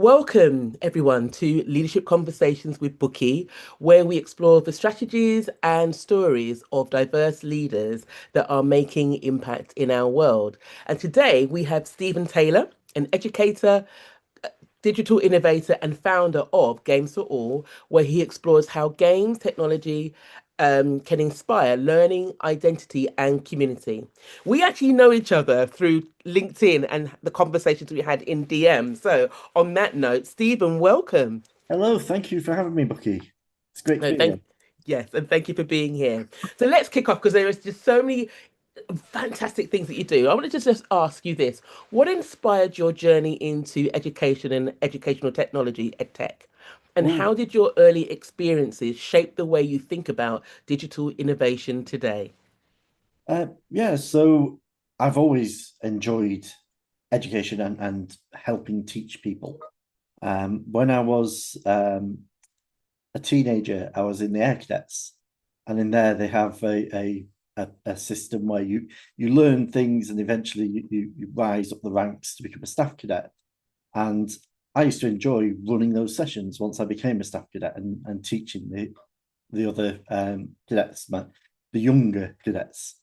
Welcome, everyone, to Leadership Conversations with Bukky, where we explore the strategies and stories of diverse leaders that are making impact in our world. And today we have Stephen Taylor, an educator, digital innovator, and founder of Games for All, where he explores how games technology can inspire learning, identity, and community. We actually know each other through LinkedIn and the conversations we had in DM. So, on that note, Stephen, welcome. Hello, thank you for having me, Bucky. It's great to No, be here. thank Yes, and thank you for being here. So let's kick off because there is just so many fantastic things that you do. I wanted to just ask you this. What inspired your journey into education and educational technology, EdTech? And Oh, how did your early experiences shape the way you think about digital innovation today? yeah, so I've always enjoyed education and helping teach people. When I was a teenager, I was in the Air Cadets, and in there they have a system where you learn things and eventually you rise up the ranks to become a staff cadet. And I used to enjoy running those sessions once I became a staff cadet and teaching the other cadets, the younger cadets,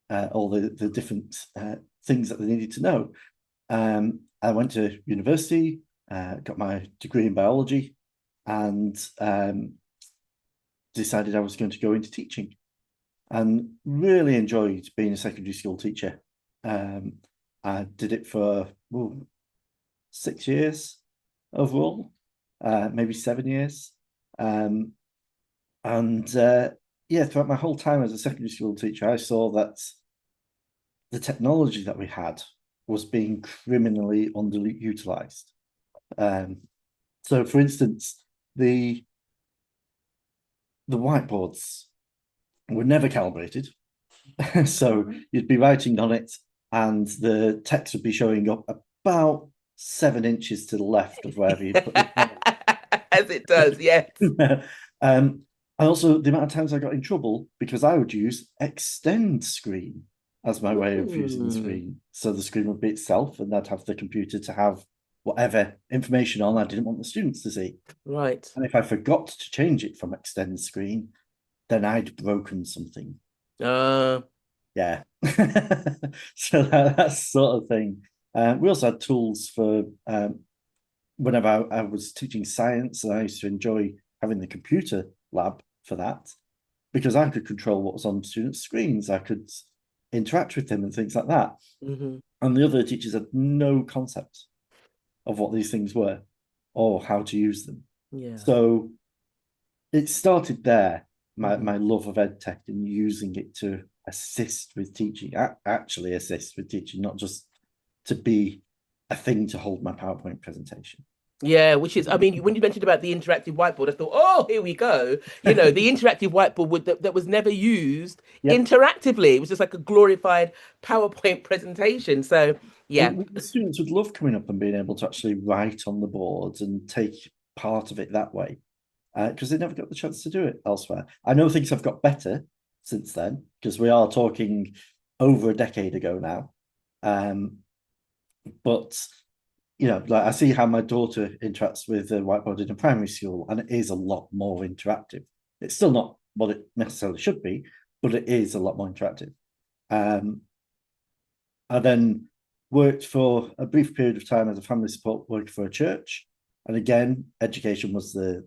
all the different things that they needed to know. I went to university, got my degree in biology, and decided I was going to go into teaching, and really enjoyed being a secondary school teacher. I did it for 6 years overall, maybe 7 years. Um, and yeah, throughout my whole time as a secondary school teacher, I saw that the technology that we had was being criminally underutilized. Um, so, for instance, the the whiteboards were never calibrated. So you'd be writing on it, and the text would be showing up about 7 inches to the left of wherever you put your pen. As it does, yes. um, and also the amount of times I got in trouble because I would use extend screen as my way of using the Hmm. screen. So the screen would be itself, and I'd have the computer to have whatever information on I didn't want the students to see. Right. And if I forgot to change it from extend screen, then I'd broken something. Uh, Yeah. So that's sort of thing. We also had tools for whenever I was teaching science, and I used to enjoy having the computer lab for that because I could control what was on students' screens. I could interact with them and things like that. mhm. And the other teachers had no concept of what these things were or how to use them. Yeah. So it started there, Mhm. my love of EdTech and using it to assist with teaching, actually assist with teaching, not just to be a thing to hold my PowerPoint presentation. Yeah, which is, I mean, when you mentioned about the interactive whiteboard, I thought, oh, here we go. The interactive whiteboard that was never used Yep. interactively. It was just like a glorified PowerPoint presentation. So, yeah. The students would love coming up and being able to actually write on the boards and take part of it that way because they never got the chance to do it elsewhere. I know things have got better since then because we are talking over a decade ago now. Um, but like I see how my daughter interacts with the whiteboard in a primary school, and it is a lot more interactive. It's still not what it necessarily should be, but it is a lot more interactive. Um, I then worked for a brief period of time as a family support worker for a church. And again, education was the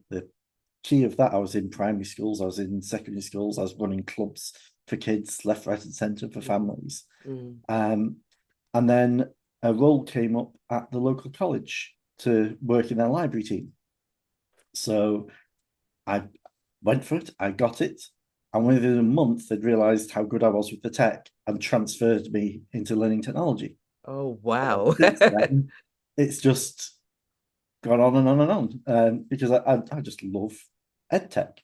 key of that. I was in primary schools, I was in secondary schools, I was running clubs for kids, left, right, and centre for Mm, families. mm. Um, and then a role came up at the local college to work in their library team. So I went for it, I got it. And within a month, they'd realized how good I was with the tech and transferred me into learning technology. Oh, So wow. since then, it's just gone on and on and on because I just love EdTech.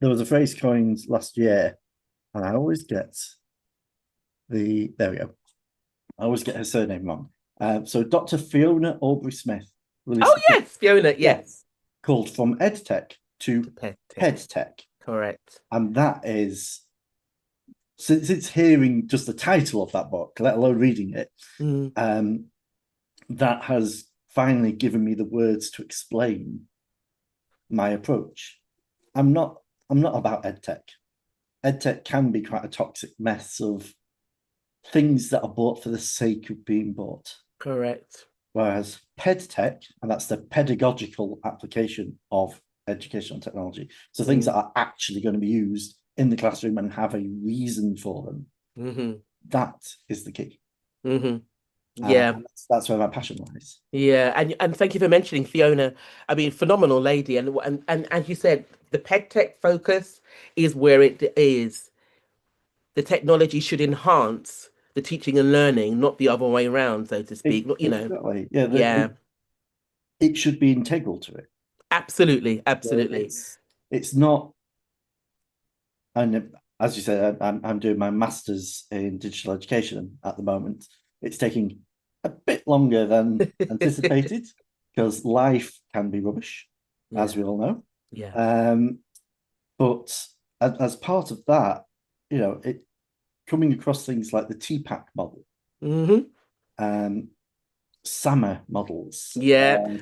There was a phrase coined last year, and I always get there we go. I always get her surname wrong. So Dr. Fiona Aubrey Smith released Oh, a book, yes, Fiona. yeah, Yes. called From EdTech To to PedTech. PedTech. Correct. And that is, since it's hearing just the title of that book, let alone reading it, Mm, um, that has finally given me the words to explain my approach. I'm not about EdTech. EdTech can be quite a toxic mess of things that are bought for the sake of being bought. Correct. Whereas PedTech, and that's the pedagogical application of educational technology, so things that are actually going to be used in the classroom and have a reason for them, that is the key. Yeah. That's where my passion lies. Yeah, and thank you for mentioning Fiona. I mean, phenomenal lady, and as you said, the PedTech focus is where it is. The technology should enhance the teaching and learning, not the other way around, so to speak. Exactly. Yeah, Yeah, it should be integral to it. absolutely, So absolutely. it's not, and as you said, I'm doing my master's in digital education at the moment. It's taking a bit longer than anticipated because life can be rubbish, as Yeah, we all know. yeah. But as part of that, it coming across things like the TPAC model, Hmm. um, SAMR models, Yeah.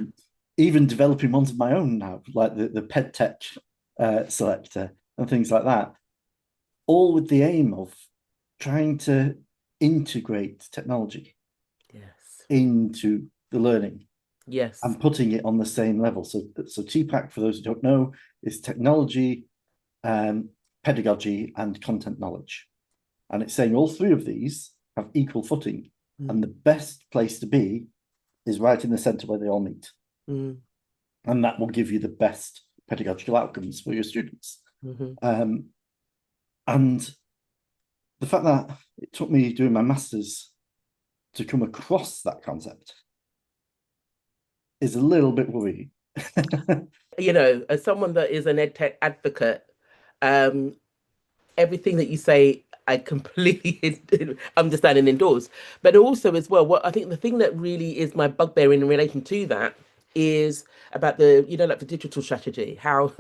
even developing ones of my own now, like the PedTech selector and things like that, all with the aim of trying to integrate technology Yes. into the learning Yes. and putting it on the same level. So TPAC, for those who don't know, is technology, pedagogy, and content knowledge. And it's saying all three of these have equal footing. And the best place to be is right in the center where they all meet. Mm-hmm. And that will give you the best pedagogical outcomes for your students. And the fact that it took me doing my master's to come across that concept is a little bit worrying. As someone that is an EdTech advocate, um, everything that you say, I completely understand and endorse. But also, as well, what I think the thing that really is my bugbear in relation to that is about like the digital strategy. How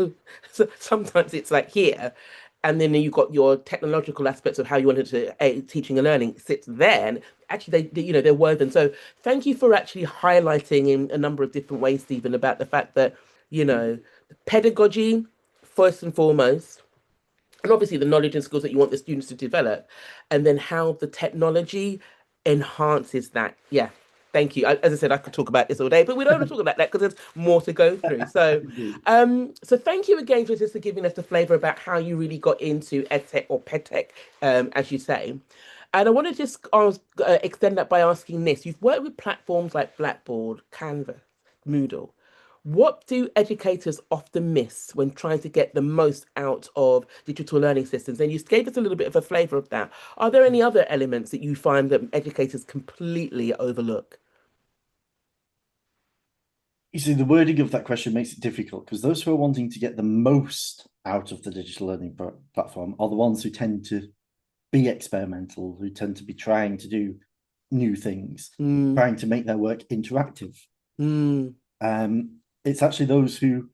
sometimes it's like here, and then you've got your technological aspects of how you wanted to teaching and learning sits there. And actually, they're woven. So, thank you for actually highlighting in a number of different ways, Stephen, about the fact that pedagogy first and foremost, and obviously the knowledge and skills that you want the students to develop, and then how the technology enhances that. Yeah, thank you. As I said, I could talk about this all day, but we don't want to talk about that because there's more to go through. So thank you again for just for giving us the flavour about how you really got into EdTech or PedTech, as you say. And I want to just extend that by asking this: you've worked with platforms like Blackboard, Canvas, Moodle. What do educators often miss when trying to get the most out of digital learning systems? And you gave us a little bit of a flavour of that. Are there any other elements that you find that educators completely overlook? You see, the wording of that question makes it difficult because those who are wanting to get the most out of the digital learning platform are the ones who tend to be experimental, who tend to be trying to do new things, Mm, trying to make their work interactive. mm, It's actually those who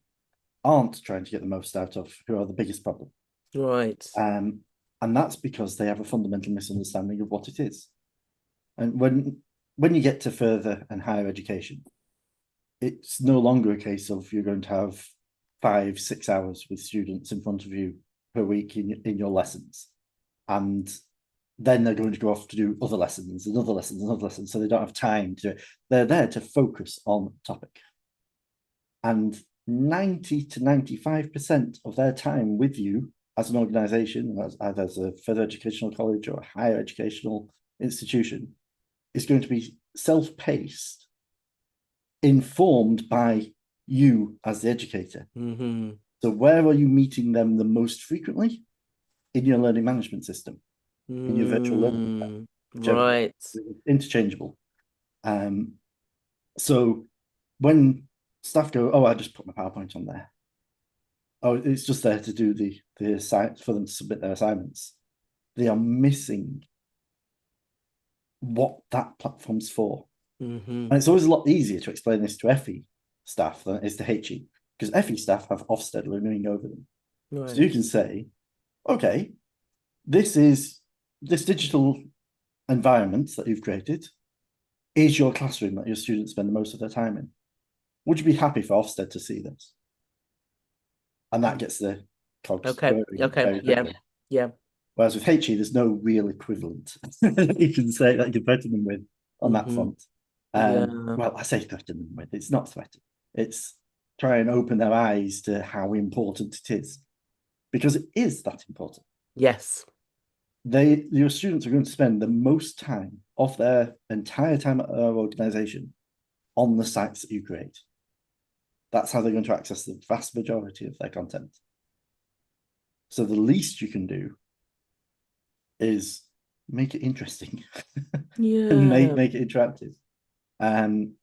aren't trying to get the most out of who are the biggest problem. right. And that's because they have a fundamental misunderstanding of what it is. And when you get to further and higher education, it's no longer a case of you're going to have 5-6 hours with students in front of you per week in your lessons. And then they're going to go off to do other lessons and other lessons and other lessons. So they don't have time to do it. They're there to focus on topic. And 90 to 95% of their time with you as an organization, either as a further educational college or a higher educational institution, is going to be self-paced, informed by you as the educator. Mm-hmm. So where are you meeting them the most frequently? In your learning management system, in your virtual learning, whichever, Right. interchangeable. So when staff go, oh, I just put my PowerPoint on there. Oh, it's just there to do the for them to submit their assignments. They are missing what that platform's for. Mm-hmm. And it's always a lot easier to explain this to FE staff than it is to HE, because FE staff have Ofsted looming over them. So you Right. can say, okay, this is this digital environment that you've created. is your classroom that your students spend the most of their time in? Would you be happy for Ofsted to see this? And that gets the cogs Okay. whirring Okay. very Yeah. quickly. Yeah. Whereas with HE, there's no real equivalent you can say that you can threaten them with on that Hmm. front. Yeah. Well, I say threaten them with, it's not threaten. It's try and open their eyes to how important it is, because it is that important. Yes. Your students are going to spend the most time of their entire time at our organization on the sites that you create. That's how they're going to access the vast majority of their content. So the least you can do is make it interesting and Yeah. make it interactive. And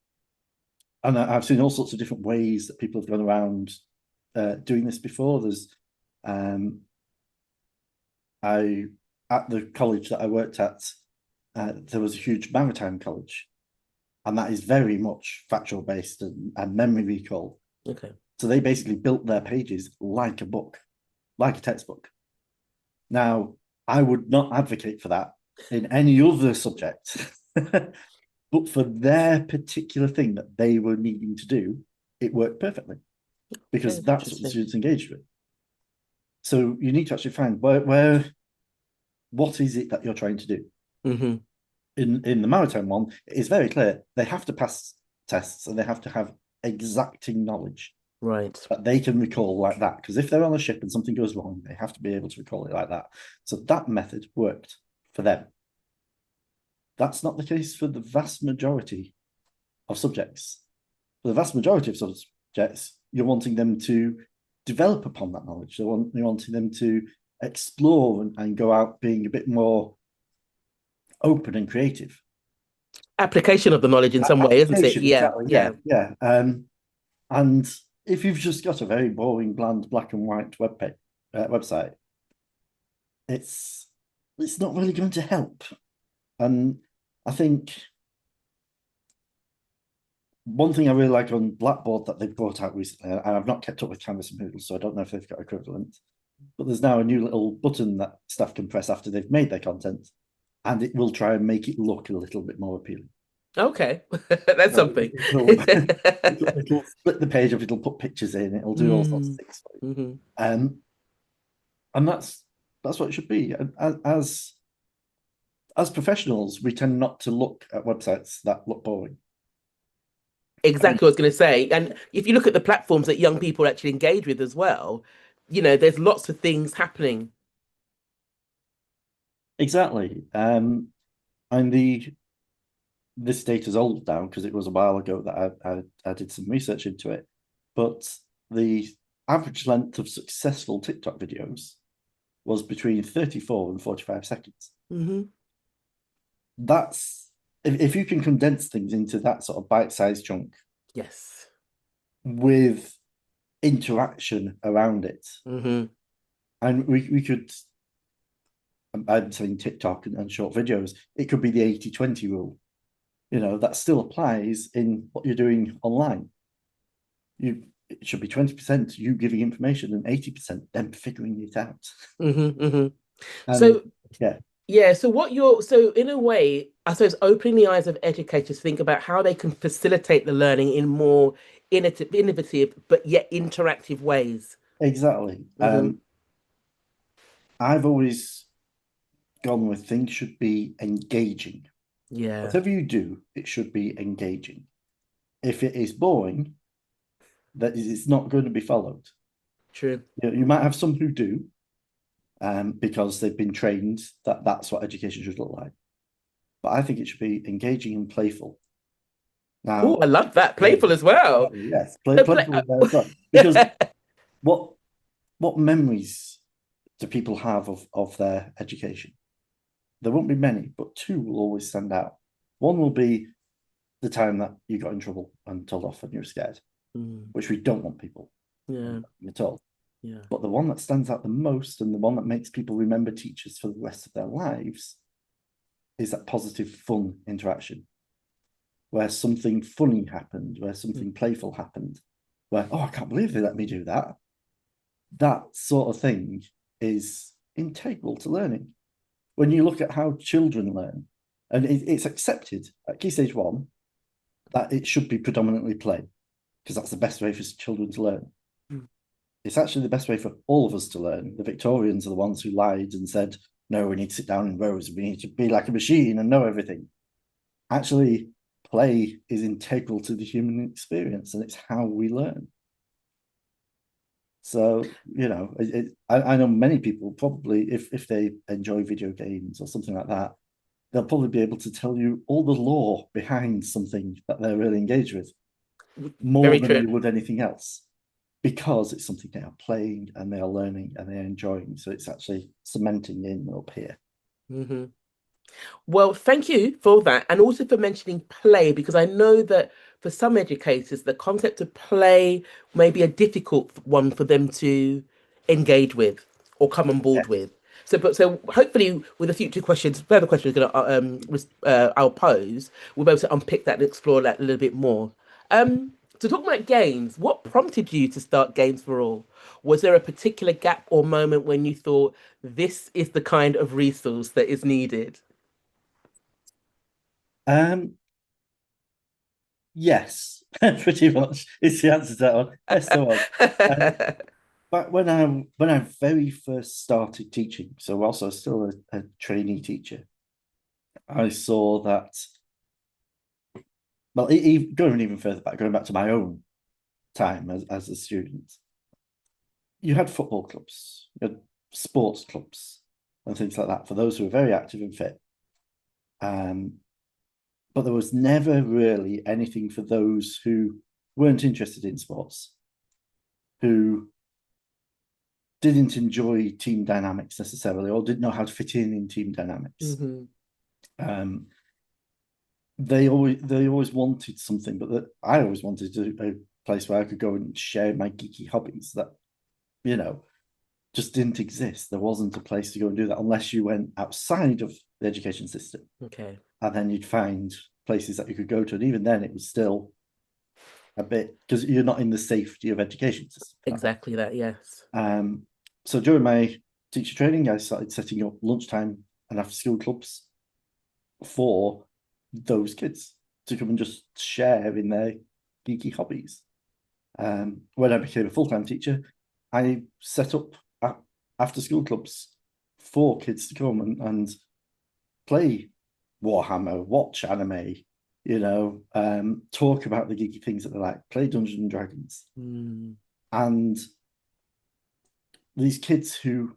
I've seen all sorts of different ways that people have gone around doing this before. There's I at the college that I worked at, there was a huge maritime college, and that is very much factual based and memory recall. Okay. So they basically built their pages like a book, like a textbook. Now, I would not advocate for that in any other subject, but for their particular thing that they were needing to do, it worked perfectly Okay. because That's that's what the interesting. students engaged with. So you need to actually find what is it that you're trying to do. Hmm. In the maritime one, it is very clear they have to pass tests and they have to have exacting knowledge Right. that they can recall like that. Because if they're on a ship and something goes wrong, they have to be able to recall it like that. So that method worked for them. That's not the case for the vast majority of subjects. For the vast majority of subjects, you're wanting them to develop upon that knowledge. You're wanting them to explore and go out being a bit more open and creative. Application of the knowledge in some way, isn't it? Application, Yeah. exactly. Yeah, Yeah. yeah. And if you've just got a very boring, bland, black and white website, it's it's not really going to help. And I think one thing I really like on Blackboard that they've brought out recently, and I've not kept up with Canvas and Moodle, so I don't know if they've got equivalent, but there's now a new little button that staff can press after they've made their content, and it will try and make it look a little bit more appealing. Okay. That's So something. it'll split the page up, it'll put pictures in, it'll do all sorts of Mm. things for you. Hmm. And that's what it should be. And as professionals, we tend not to look at websites that look boring. And Exactly what I was going to say. And if you look at the platforms that young people actually engage with as well, there's lots of things happening. exactly. And this data's old now because it was a while ago that I did some research into it. But the average length of successful TikTok videos was between 34 and 45 seconds. Hmm. That's if you can condense things into that sort of bite-sized chunk Yes. with interaction around it. Hmm. And we could, I'm saying TikTok and short videos, it could be the 80-20 rule. That still applies in what you're doing online. It should be 20% you giving information and 80% them figuring it out. Hmm. Hmm. And So yeah, yeah, so in a way, I suppose opening the eyes of educators to think about how they can facilitate the learning in more innovative but yet interactive ways. exactly. Hmm. I've always gone with things should be engaging. Yeah, Whatever you do, it should be engaging. If it is boring, that it's not going to be followed. true. You might have some who do, because they've been trained that that's what education should look like. But I think it should be engaging and playful. Oh, Now, I love that. yeah, Playful as well. yes, So playful there as well. Because what what memories do people have of their education? There won't be many, but two will always stand out. One will be the time that you got in trouble and told off and you were scared, Mm, which we don't want people yeah, at all. yeah. But the one that stands out the most and the one that makes people remember teachers for the rest of their lives is that positive, fun interaction where something funny happened, where Mm. something playful happened, where, oh, I can't believe they let me do that. That sort of thing is integral to learning. When you look at how children learn, And it's accepted at Key Stage 1 that it should be predominantly play, because that's the best way for children to learn. Mm. It's actually the best way for all of us to learn. The Victorians are the ones who lied and said, no, we need to sit down in rows, we need to be like a machine and know everything. Actually, play is integral to the human experience, and it's how we learn. So, I know many people probably, if they enjoy video games or something like that, they'll probably be able to tell you all the lore behind something that they're really engaged with, more Very than true. they would anything else, because it's something they are playing and they are learning and they're enjoying. So it's actually cementing in up here. Hmm. Well, thank you for that, and also for mentioning play, because I know that for some educators, the concept of play may be a difficult one for them to engage with or come on board Yes. with. So hopefully, with the future questions, further questions, I'll pose, we'll be able to unpick that and explore that a little bit more. To talk about games, what prompted you to start Games for All? Was there a particular gap or moment when you thought this is the kind of resource that is needed? Um, yes, pretty much. It's the answer to that one. Yes, there was. Um, but when I very first started teaching, so whilst I was still a trainee teacher, I saw that, well, going even further back, going back to my own time as a student, you had football clubs, you had sports clubs, and things like that for those who were very active and fit. Um, but there was never really anything for those who weren't interested in sports, who didn't enjoy team dynamics necessarily, or didn't know how to fit in team dynamics. Hmm. Um, they always wanted something, but I always wanted a place where I could go and share my geeky hobbies that you know just didn't exist. There wasn't a place to go and do that unless you went outside of the education system, Okay, and then you'd find places that you could go to, and even then, it was still a bit because you're not in the safety of education system. exactly that, yes. Um, so during my teacher training, I started setting up lunchtime and after school clubs for those kids to come and just share in their geeky hobbies. When I became a full-time teacher, I set up after school clubs for kids to come and play Warhammer, watch anime, talk about the geeky things that they like, play Dungeons and Dragons. Mm, And these kids who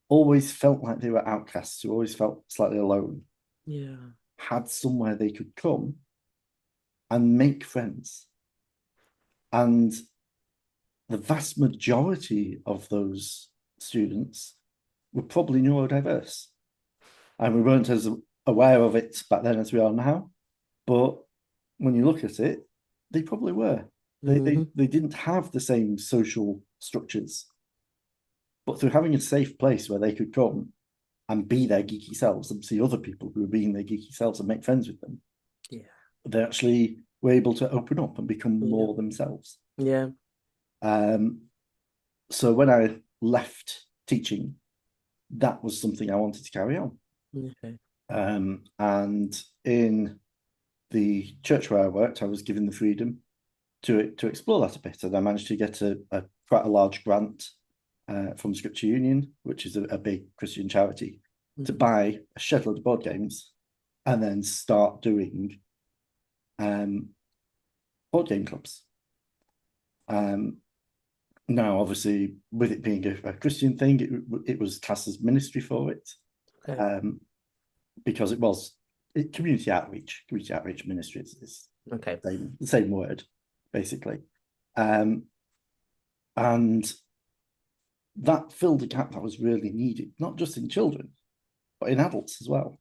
always felt like they were outcasts, who always felt slightly alone, yeah. had somewhere they could come and make friends. And the vast majority of those students were probably neurodiverse. And we weren't as aware of it back then as we are now. But when you look at it, they probably were. They, they, Hmm. they didn't have the same social structures. But through having a safe place where they could come and be their geeky selves and see other people who are being their geeky selves and make friends with them, Yeah, they actually were able to open up and become yeah, more themselves. yeah. Um, so when I left teaching, that was something I wanted to carry on. Okay. And in the church where I worked, I was given the freedom to explore that a bit, and I managed to get a quite a large grant from Scripture Union, which is a big Christian charity, to Hmm. buy a shed load of board games and then start doing um, board game clubs. Um, Now, obviously, with it being a Christian thing, it was classed as ministry for it, Okay. um, because it was community outreach. Community outreach ministry is Okay. the same word, basically. Um, and that filled a gap that was really needed, not just in children, but in adults as well.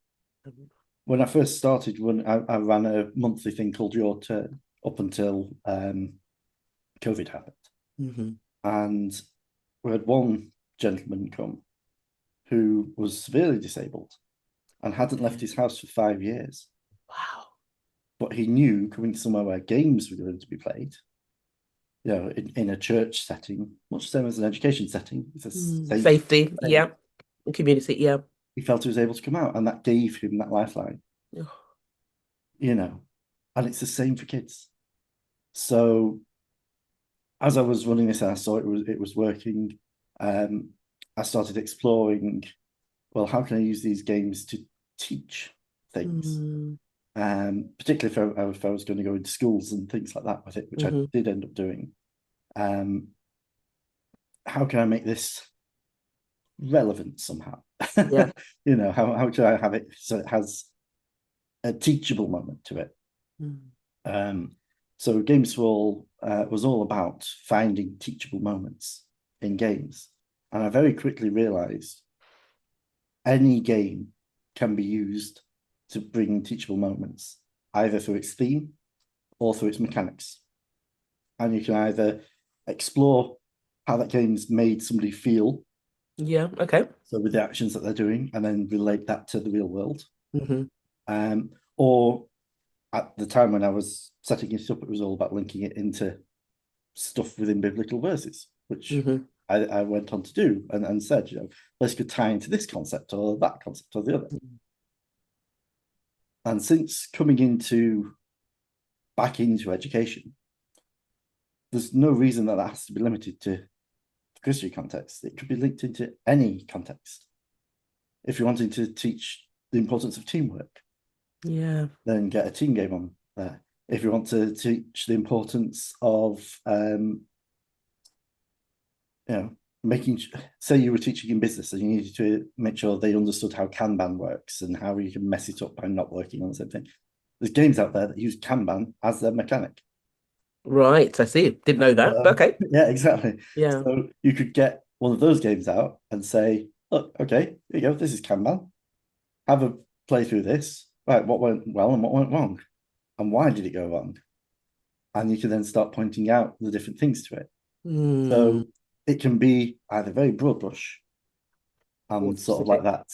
When I first started, when I ran a monthly thing called Your Turn up until COVID happened. Hmm. And we had one gentleman come who was severely disabled and hadn't left Okay. his house for 5 years. Wow. But he knew coming to somewhere where games were going to be played, in a church setting, much the same as an education setting, it's the Mm. safe Safety. thing. Yeah. Community. Yeah. he felt he was able to come out, and that gave him that lifeline, Oh, you know. And it's the same for kids. So as I was running this and I saw it was working, um, I started exploring, well, how can I use these games to teach things? mm, Particularly if I was going to go into schools and things like that with it, which I hmm. did end up doing. Um, how can I make this relevant somehow? Yeah. How can I have it so it has a teachable moment to it? Mm. Um, so Games for All was all about finding teachable moments in games. And I very quickly realized any game can be used to bring teachable moments, either through its theme or through its mechanics. And you can either explore how that game's made somebody feel, Yeah. Okay. so with the actions that they're doing, and then relate that to the real world. Hmm. Or at the time when I was setting it up, it was all about linking it into stuff within biblical verses, which Hmm. I went on to do and said, let's go tie into this concept or that concept or the other. And since coming into back into education, there's no reason that has to be limited to Christian context. It could be linked into any context. If you're wanting to teach the importance of teamwork, Yeah. then get a team game on there. If you want to teach the importance of you know, making, say you were teaching in business and you needed to make sure they understood how Kanban works and how you can mess it up by not working on the same thing. There's games out there that use Kanban as their mechanic. Right. I see. Didn't know that. But okay. Yeah, exactly. Yeah. So you could get one of those games out and say, look, okay, here you go. This is Kanban. Have a play through this. Right, what went well and what went wrong? And why did it go wrong? And you can then start pointing out the different things to it. Hmm. So it can be either very broad brush More and sort of like specific.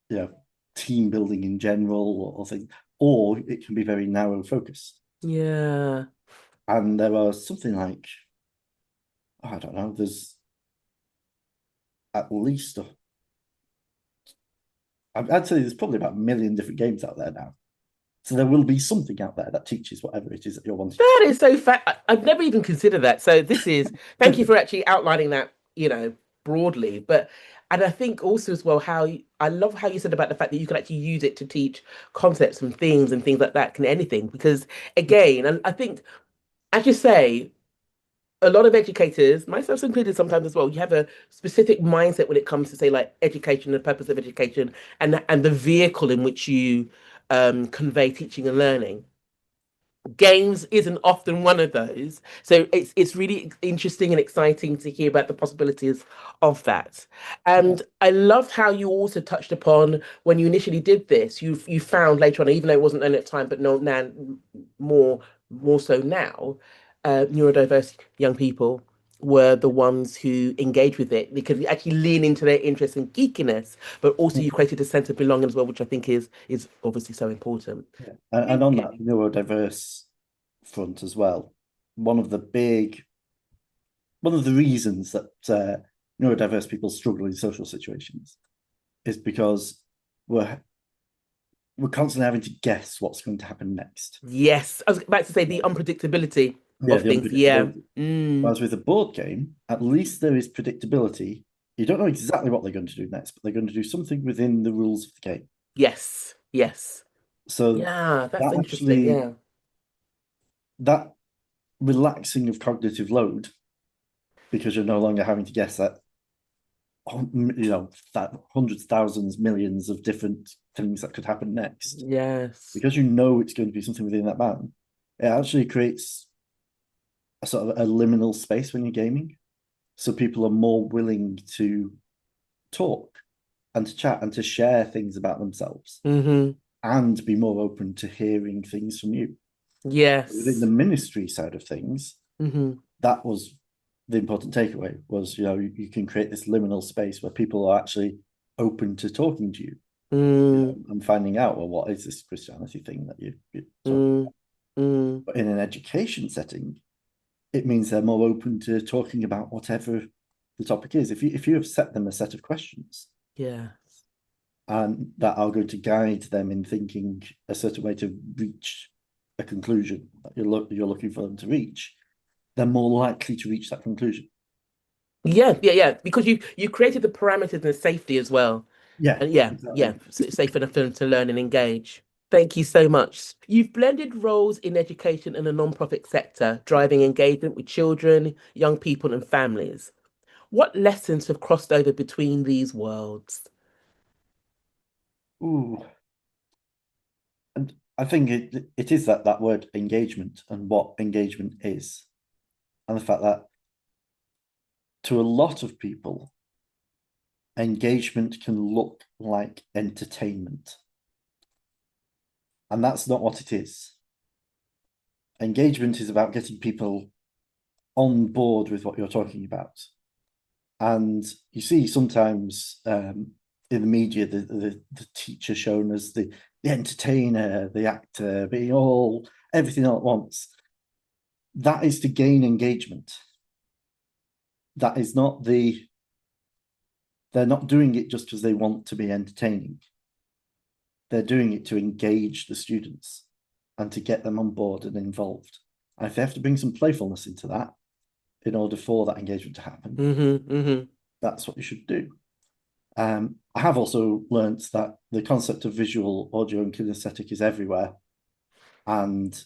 that, you know, team building in general or things, or it can be very narrow focused. Yeah. And there are something like, I don't know, there's at least, I'd say there's probably about a million different games out there now. So there will be something out there that teaches whatever it is that you're wanting That is so I've never even considered that. So this is thank you to. for actually outlining that, broadly. But and I think also as well I love how you said about the fact that you can actually use it to teach concepts and things like that, can anything. Because again, and I think as you say, a lot of educators, myself included sometimes as well, you have a specific mindset when it comes to say like education, the purpose of education and the vehicle in which you convey teaching and learning. Games isn't often one of those, so it's really interesting and exciting to hear about the possibilities of that. Yeah. And I love how you also touched upon when you initially did this, you found later on, even though it wasn't known at the time, but no now more so now, neurodiverse young people were the ones who engage with it. They could actually lean into their interest and geekiness, but also you created a sense of belonging as well, which I think is obviously so important. Yeah. And Thank on that you. neurodiverse front as well, one of the big, one of the reasons that neurodiverse people struggle in social situations is because we're we're constantly having to guess what's going to happen next. Yes, I was about to say the unpredictability Yeah, of the things. Yeah. unpredictability. Mm. Whereas with a board game, at least there is predictability. You don't know exactly what they're going to do next, but they're going to do something within the rules of the game. Yes. Yes. So Yeah, that's that interesting. actually, Yeah. that relaxing of cognitive load, because you're no longer having to guess that, that hundreds, thousands, millions of different things that could happen next, Yes. because you know it's going to be something within that band. It actually creates a sort of a liminal space when you're gaming. So people are more willing to talk and to chat and to share things about themselves Mm-hmm. and be more open to hearing things from you. Within the Yes. ministry side of things, Mm-hmm. that was the important takeaway was, you can create this liminal space where people are actually open to talking to you, Mm, and finding out, well, what is this Christianity thing that you're talking mm, about? mm. But in an education setting, it means they're more open to talking about whatever the topic is. If you have set them a set of questions, Yeah. and that are going to guide them in thinking a certain way to reach a conclusion that you're looking for them to reach, they're more likely to reach that conclusion. Yeah, yeah, yeah. Because you created the parameters and safety as well. Yeah, And yeah, exactly. yeah, safe enough for them to learn and engage. Thank you so much. You've blended roles in education and the non-profit sector, driving engagement with children, young people, and families. What lessons have crossed over between these worlds? Ooh, and I think it is that word engagement and what engagement is, and the fact that to a lot of people, engagement can look like entertainment, and that's not what it is. Engagement is about getting people on board with what you're talking about. And you see sometimes in the media the teacher shown as the entertainer, the actor, being all everything all at once. That is to gain engagement. That is not they're not doing it just because they want to be entertaining. They're doing it to engage the students and to get them on board and involved. And if they have to bring some playfulness into that in order for that engagement to happen, that's what you should do. I have also learnt that the concept of visual, audio, and kinesthetic is everywhere. And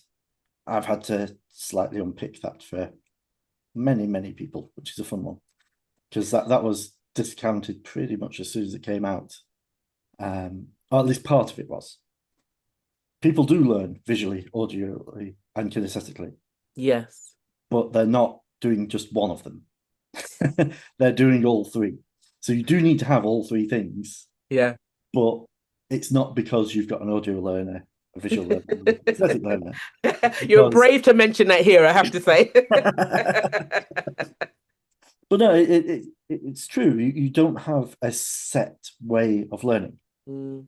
I've had to slightly unpick that for many, many people, which is a fun one. Because that was discounted pretty much as soon as it came out. Or at least part of it was. People do learn visually, audioly, and kinesthetically, Yes. but they're not doing just one of them. They're doing all three. So you do need to have all three things, Yeah. but it's not because you've got an audio learner, a visual learner, and a kinesthetic learner. It's You're because brave to mention that here, I have to say. but no, it's true. You don't have a set way of learning. Mm,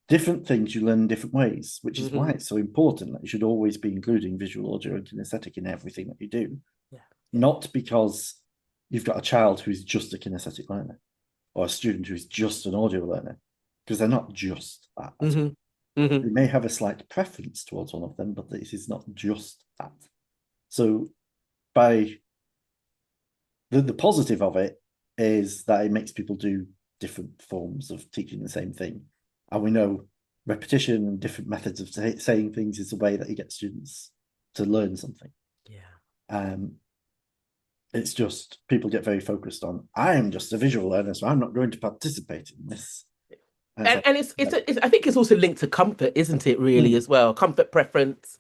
Different things you learn in different ways, which is why mhm. it's so important that you should always be including visual, audio, and kinesthetic in everything that you do. Yeah, yeah. Not because you've got a child who's just a kinesthetic learner or a student who's just an audio learner, because they're not just that at all. hmm hmm They may have a slight preference towards one of them, but this is not just that. So by the positive of it is that it makes people do different forms of teaching the same thing. And we know repetition and different methods of saying things is the way that you get students to learn something. Yeah. Um, it's just people get very focused on, I am just a visual learner, so I'm not going to participate in this. And it's And like, and no. I think it's also linked to comfort, isn't it, really, Mm, as well? Comfort preference.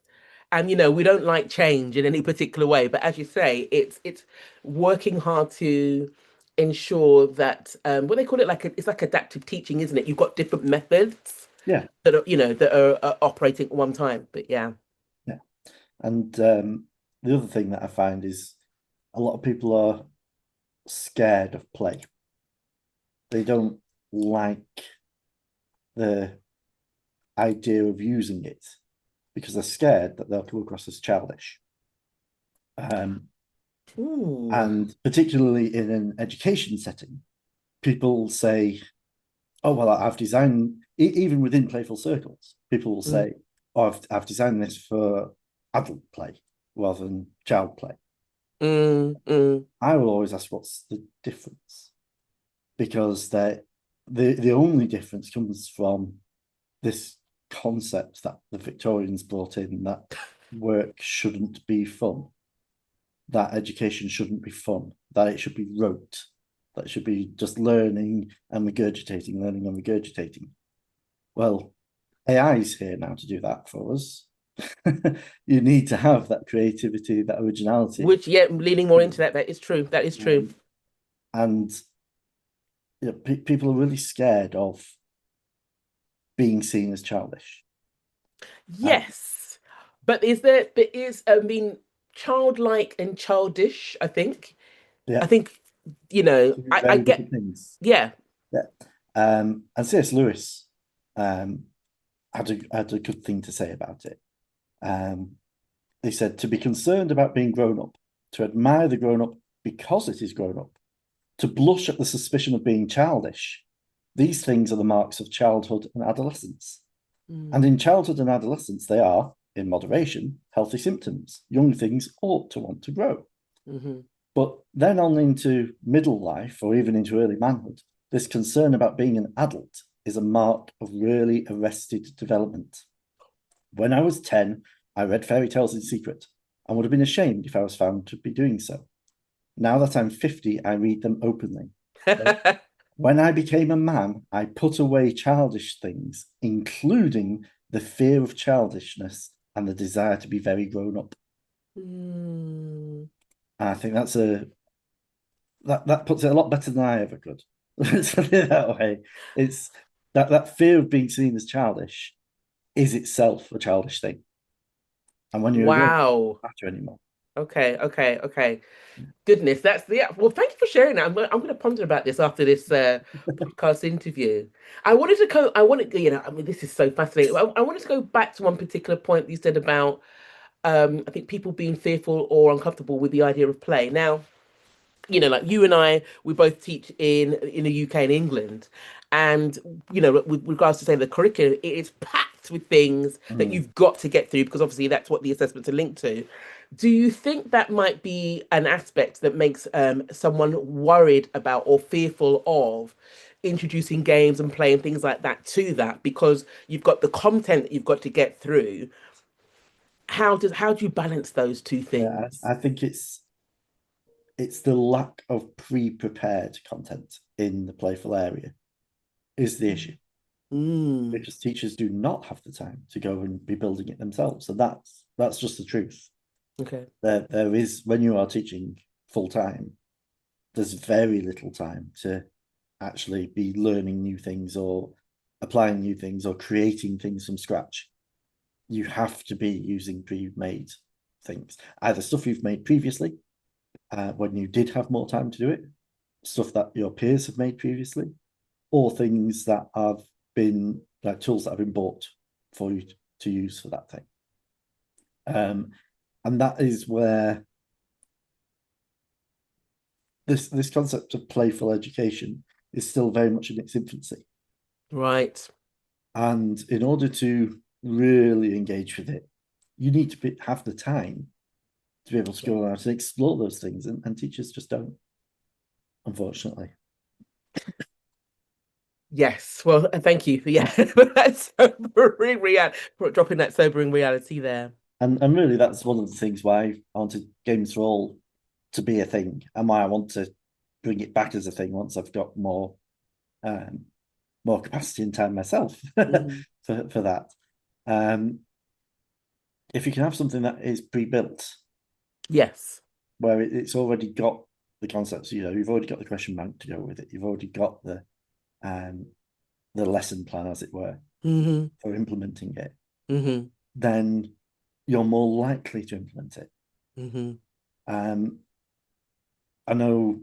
And we don't like change in any particular way. But as you say, it's working hard to ensure that what they call it it's like adaptive teaching, isn't it? You've got different methods yeah, that are operating at one time. But yeah. yeah. And the other thing that I find is a lot of people are scared of play. They don't like the idea of using it because they're scared that they'll come across as childish. Um, Ooh. and particularly in an education setting, people say, oh, well, I've designed, even within playful circles, people will Mm, say, oh, I've designed this for adult play rather than child play. mm. I will always ask, what's the difference? Because the only difference comes from this concept that the Victorians brought in, that work shouldn't be fun, that education shouldn't be fun, that it should be rote, that it should be just learning and regurgitating, learning and regurgitating. Well, AI is here now to do that for us. You need to have that creativity, that originality. Which, yeah, leaning more into that. That is true. That is true. And people are really scared of being seen as childish. Yes. But there is, I mean, childlike and childish, I think. I Yeah, think, I very get, different things. yeah. Yeah. And C.S. Lewis had a good thing to say about it. Um, he said, to be concerned about being grown up, to admire the grown up because it is grown up, to blush at the suspicion of being childish, These things are the marks of childhood and adolescence. And Mm, in childhood and adolescence, they are, in moderation, healthy symptoms. Young things ought to want to grow. hmm. But then on into middle life or even into early manhood, this concern about being an adult is a mark of really arrested development. When I was 10, I read fairy tales in secret and would have been ashamed if I was found to be doing so. Now that I'm 50, I read them openly. When I became a man, I put away childish things, including the fear of childishness and the desire to be very grown up. Mm, And I think that puts it a lot better than I ever could. Let's put it that way. It's that fear of being seen as childish is itself a childish thing. And when you're a grown up, it wow. doesn't matter anymore. Okay, okay, okay. Goodness, that's the yeah. Well, thank you for sharing that. I'm going to ponder about this after this podcast interview. I wanted to go. I wanted, I mean, this is so fascinating. I wanted to go back to one particular point you said about, I think people being fearful or uncomfortable with the idea of play. Now, like you and I, we both teach in the UK and England, and with regards to say the curriculum, it is packed with things that Mm. you've got to get through because obviously that's what the assessments are linked to. Do you think that might be an aspect that makes someone worried about or fearful of introducing games and playing things like that to that because you've got the content that you've got to get through? How do you balance those two Yeah, things? I think it's the lack of pre-prepared content in the playful area is the issue Mm, because teachers do not have the time to go and be building it themselves. So that's just the truth. okay. There is when you are teaching full time, there's very little time to actually be learning new things or applying new things or creating things from scratch. You have to be using pre-made things, either stuff you've made previously when you did have more time to do it, stuff that your peers have made previously, or things that have been like tools that have been bought for you to use for that thing. And that is where this concept of playful education is still very much in its infancy. Right. And in order to really engage with it, you need to have the time to be able to go out and explore those things, and teachers just don't, unfortunately. Yes. Well, thank you for for that sobering for dropping that sobering reality there. And really, that's one of the things why I wanted Games for All to be a thing, and why I want to bring it back as a thing once I've got um, more capacity and time myself Mhm. for that. Um, if you can have something that is pre-built, Yes. where it's already got the concepts, you've already got the question bank to go with it, you've already got um, the lesson plan, as it were, Hmm. for implementing it, Hmm. then you're more likely to implement it. Hmm. Um, I know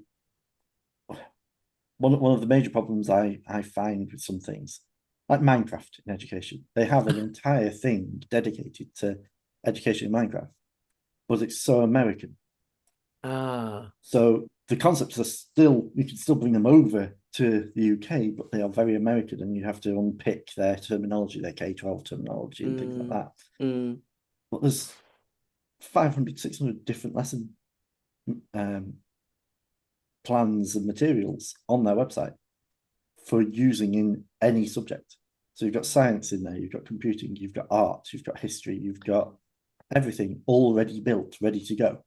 one of the major problems I find with some things, like Minecraft in education, they have an entire thing dedicated to education in Minecraft, but it's so American. Ah. So the concepts are still, you can still bring them over to the UK, but they are very American, and you have to unpick their terminology, their K-12 terminology and things like Mm, that. mm. But there's 500, 600 different lesson um, plans and materials on their website for using in any subject. So you've got science in there, you've got computing, you've got art, you've got history, you've got everything already built, ready to go.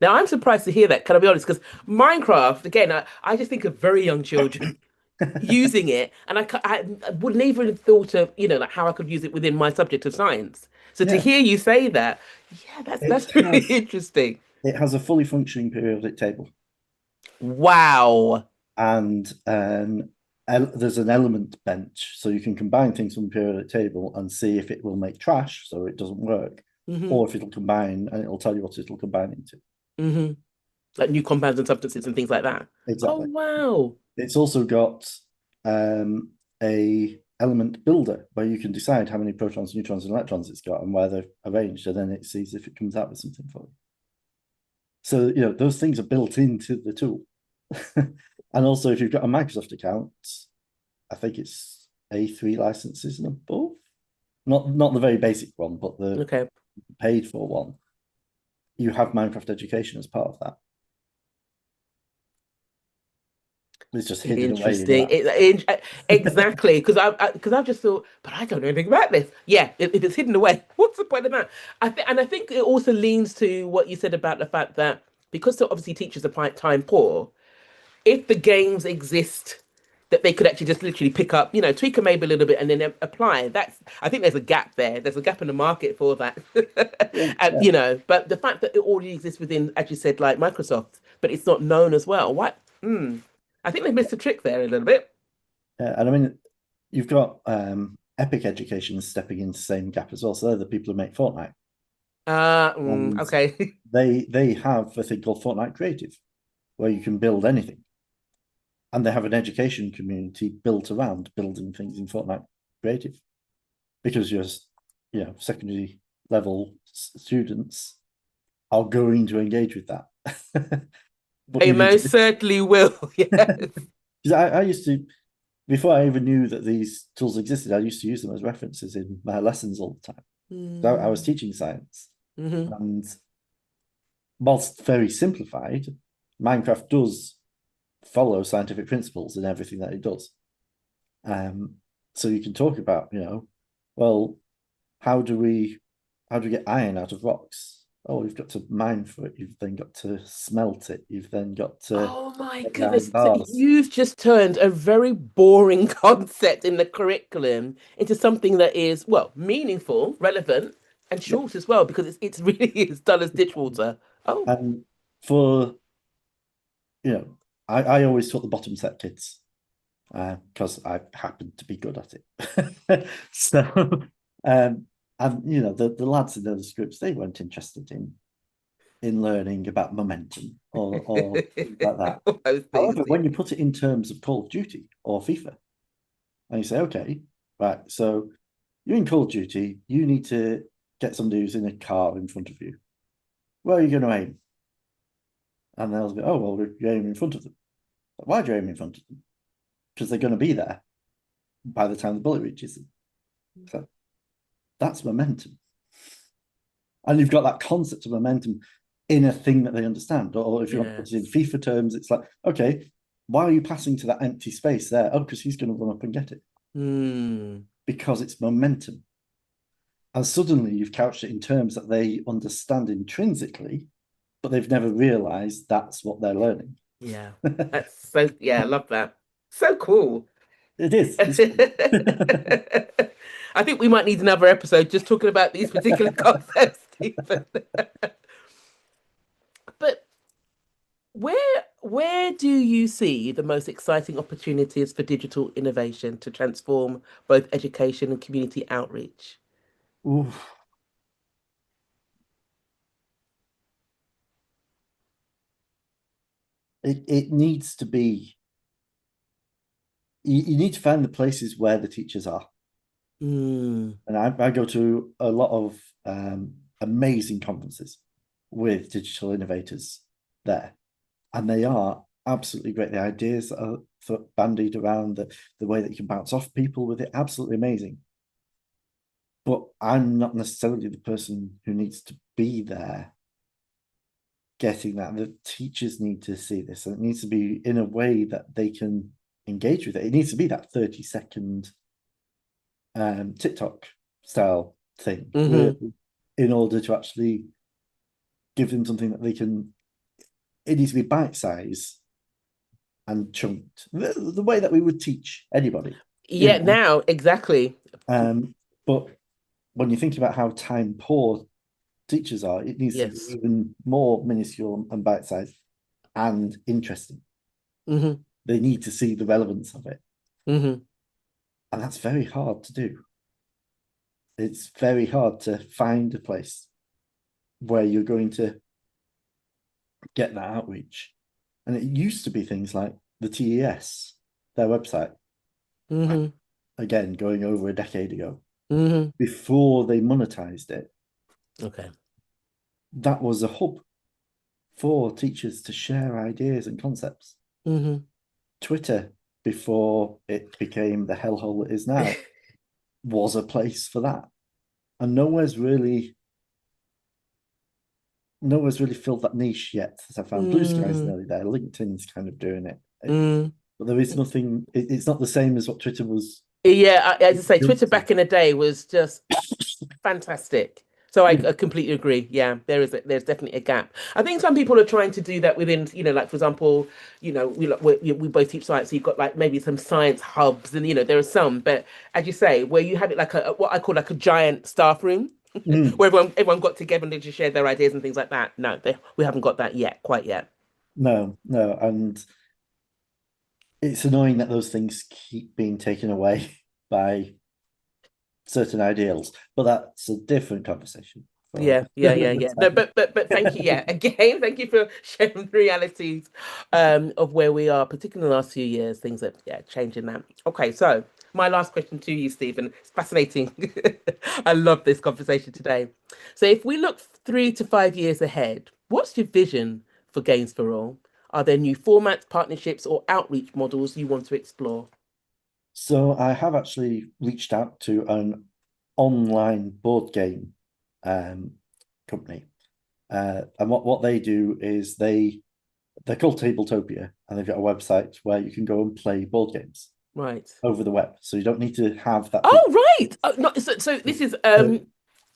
Now I'm surprised to hear that. Can I be honest? Because Minecraft, again, I just think of very young children using it, and I wouldn't even have thought of like how I could use it within my subject of science. So to Yeah, hear you say that, yeah, it that's really has interesting. it has a fully functioning periodic table, Wow. and there's an element bench, so you can combine things from the periodic table and see if it will make trash, so it doesn't work, Hmm. or if it'll combine, and it'll tell you what it'll combine into. Hmm. Like new compounds and substances and things like that. Oh Exactly. wow. It's also got a element builder where you can decide how many protons, neutrons, and electrons it's got and where they're arranged, and then it sees if it comes out with something for you. So those things are built into the tool. And also, if you've got a Microsoft account, I think it's A3 licenses and above. Not the very basic one, but the Okay. paid for one. You have Minecraft education as part of that. It's just hidden away in Interesting. that. Exactly, because I've just thought, but I don't know anything about this. Yeah, if it's hidden away, what's the point of that? I think it also leans to what you said about the fact that because so obviously teachers are quite time poor, if the games exist that they could actually just literally pick up, tweak them maybe a little bit and then apply. I think there's a gap there. There's a gap in the market for that. Yeah, And yeah, but the fact that it already exists within, as you said, like Microsoft, but it's not known as well. What? I think they missed a trick there a little bit. yeah. And I mean, you've got Epic Education stepping into the same gap as well. So they're the people who make Fortnite, and Okay. they have a thing called Fortnite Creative, where you can build anything, and they have an education community built around building things in Fortnite Creative, because secondary level students are going to engage with that. But They you need to, most certainly will. Yes. because I used to, before I even knew that these tools existed, I used to use them as references in my lessons all the time. So I was Mm-hmm. teaching science, and whilst very simplified, Minecraft does follow scientific principles in everything that it does. So you can talk about, well, how do we get iron out of rocks? Oh, you've got to mine for it. You've then got to smelt it. You've then got to Oh my get the iron goodness. So bars. you've just turned a very boring concept in the curriculum into something that is, well, meaningful, relevant, and Yeah. short as well, because it's really is dull as ditch water. Oh, And for, I always taught the bottom set kids because I happened to be good at it. So, and the lads in those groups, they weren't interested in learning about momentum or things like that. all those things. However, when you put it in terms of Call of Duty or FIFA, and you say, okay, right, so you're in Call of Duty, you need to get somebody who's in a car in front of you. Where are you going to aim? And they'll go, oh, well, you aim in front of them. Why do you aim in front of them? Because they're going to be there by the time the bullet reaches them. So that's momentum. And you've got that concept of momentum in a thing that they understand. Or if you want to put it in Yes. FIFA terms, it's like, okay, why are you passing to that empty space there? Oh, because he's going to run up and get it. Hmm. Because it's momentum. And suddenly you've couched it in terms that they understand intrinsically, but they've never realized that's what they're learning. Yeah. That's so, yeah, I love that. So cool. It is. It's cool. I think we might need another episode just talking about these particular concepts, Stephen. But where do you see the most exciting opportunities for digital innovation to transform both education and community outreach? Oof. It needs to be, you need to find the places where the teachers are. Mm, And I go to a lot of amazing conferences with digital innovators there, and they are absolutely great. The ideas that are bandied around, the way that you can bounce off people with it, absolutely amazing. But I'm not necessarily the person who needs to be there getting that. The teachers need to see this, and it needs to be in a way that they can engage with it. It needs to be that 30-second TikTok style thing, hmm. really, in order to actually give them something that they can. It needs to be bite size and chunked, the way that we would teach anybody, you Yeah, know. now exactly. But when you think about how time poor teachers are, it needs to be Yes. even more minuscule and bite sized and interesting. Hmm. They need to see the relevance of it, Hmm. and that's very hard to do. It's very hard to find a place where you're going to get that outreach. And it used to be things like the TES, their website, Hmm. again, going over a decade ago, Hmm. before they monetized it, Okay. that was a hub for teachers to share ideas and concepts. Hmm. Twitter before it became the hellhole it is now, was a place for that. And nowhere's really filled that niche yet that I found. Blue Sky's Mm, nearly there. LinkedIn's kind of doing it. mm. But there is nothing, it's not the same as what Twitter was Yeah, as I say, built Twitter to. back in the day was just fantastic. So I completely agree. Yeah, there's definitely a gap. I think some people are trying to do that within, like for example, we both teach science, so you've got like maybe some science hubs, and there are some, but as you say, where you have it like what I call like a giant staff room, Mm, where everyone got together and they just shared their ideas and things like that. No, we haven't got that yet, quite yet. no, no. And it's annoying that those things keep being taken away by certain ideals, but that's a different conversation for Yeah. No, but thank you. Yeah, again, thank you for sharing the realities of where we are, particularly in the last few years. Things are changing that. Okay, so my last question to you, Stephen. It's fascinating. I love this conversation today. So, if we look 3 to 5 years ahead, what's your vision for Games for All? Are there new formats, partnerships, or outreach models you want to explore? So I have actually reached out to an online board game um, company. And what they do is they're called Tabletopia, and they've got a website where you can go and play board games Right. over the web. So you don't need to have that physical. Oh, right. Not so. This is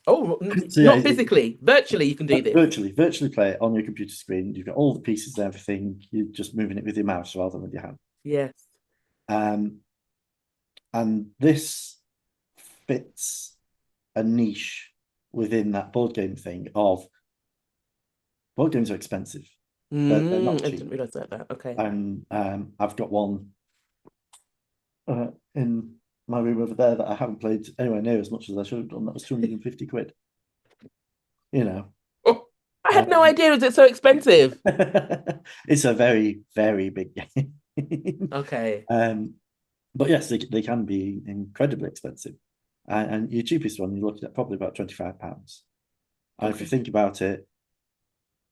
Oh, So yeah, not physically, virtually, you can do this. virtually play it on your computer screen. You've got all the pieces and everything. You're just moving it with your mouse rather than with your hand. Yes. Um, and this fits a niche within that board game thing of board games are expensive. They're not I didn't cheap. realize that. Okay. And I've got one in my room over there that I haven't played anywhere near as much as I should have done. That was 250 quid, you know. Oh, I had no Um, idea. Is it so expensive? it's a very, very big game. Okay. um, but yes, they can be incredibly expensive. And your cheapest one, you're looking at probably about £25. And if you Okay. think about it,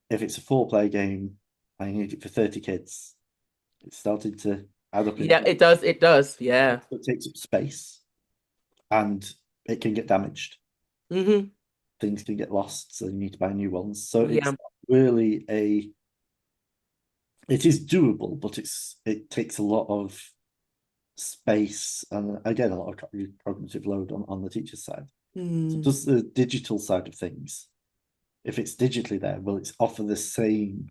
if it's a four-player game and you need it for 30 kids, it's starting to add up in Yeah, it does. It does. Yeah. it takes up space and it can get damaged. Hmm. Things can get lost, so you need to buy new ones. So it's Yeah. really it is doable, but it takes a lot of space and again a lot of cognitive load on the teacher's side. So Mm. does the digital side of things, if it's digitally there, will it's offer the same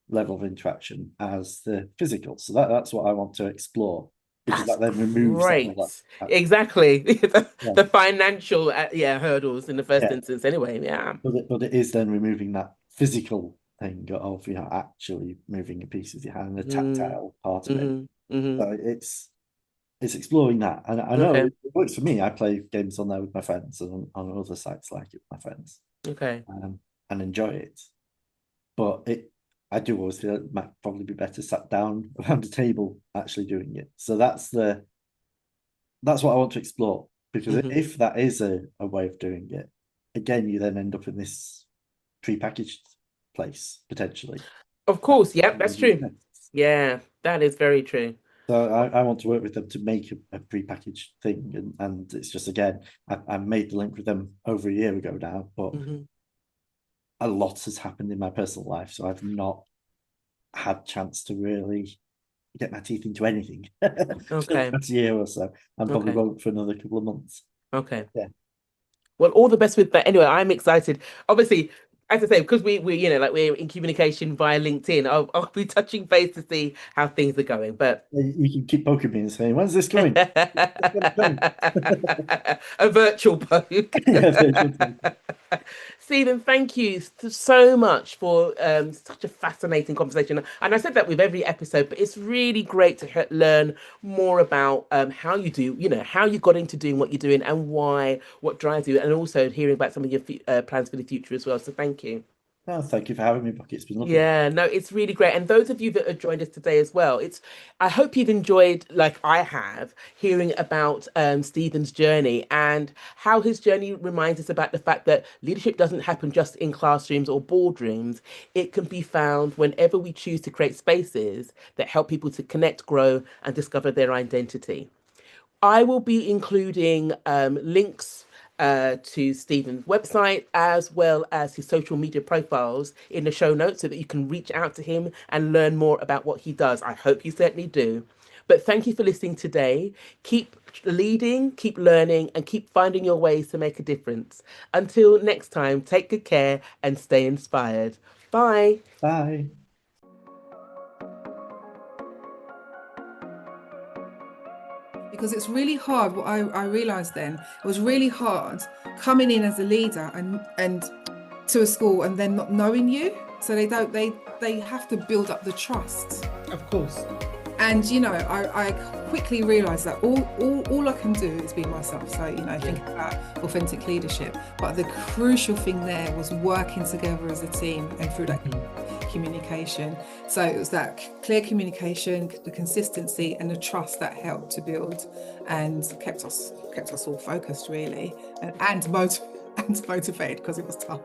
level of interaction as the physical? So that's what I want to explore because That's that then removes that all great. that. Exactly. Yeah, The financial, hurdles in the first yeah. instance. Anyway. Yeah. But it is then removing that physical thing of actually moving a piece with your hand, the Mm. tactile part of it. Hmm. Hmm. So it's exploring that, and I know Okay. it works for me. I play games on there with my friends and on other sites like it with my friends, Okay. um, and enjoy it. But I do always feel it might probably be better sat down around a table actually doing it. So that's what I want to explore because Hmm. if that is a way of doing it, again, you then end up in this prepackaged place potentially. Of That course. Yep. That's already true. exists. Yeah. That is very true. So I want to work with them to make a prepackaged thing, and it's just again, I made the link with them over a year ago now, but Hmm. a lot has happened in my personal life, so I've not had chance to really get my teeth into anything for the Okay. past year or so, and probably Okay. won't for another couple of months. Okay. Yeah, Well, all the best with that. Anyway, I'm excited. Obviously, as I say, because we like we're in communication via LinkedIn, I'll be touching base to see how things are going. But you can keep poking me and saying, "When's this coming? When's it coming?" a virtual poke. Yeah, virtual poke. Stephen, thank you so much for such a fascinating conversation. And I said that with every episode, but it's really great to learn more about how you do, how you got into doing what you're doing and why, what drives you, and also hearing about some of your plans for the future as well. So thank you. No, thank you for having me, Bucky. It's been lovely. Yeah, no, it's really great. And those of you that have joined us today as well, I hope you've enjoyed, like I have, hearing about Stephen's journey and how his journey reminds us about the fact that leadership doesn't happen just in classrooms or boardrooms. It can be found whenever we choose to create spaces that help people to connect, grow, and discover their identity. I will be including links to Stephen's website as well as his social media profiles in the show notes so that you can reach out to him and learn more about what he does. I hope you certainly do. But thank you for listening today. Keep leading, keep learning, and keep finding your ways to make a difference. Until next time, take good care and stay inspired. Bye. Bye. Because it's really hard. What I realized then, it was really hard coming in as a leader and to a school and then not knowing you. So they have to build up the trust. Of course. And I quickly realized that all I can do is be myself. So think about authentic leadership, but the crucial thing there was working together as a team and through that communication. So it was that clear communication, the consistency, and the trust that helped to build and kept us all focused really and motivated because it was tough.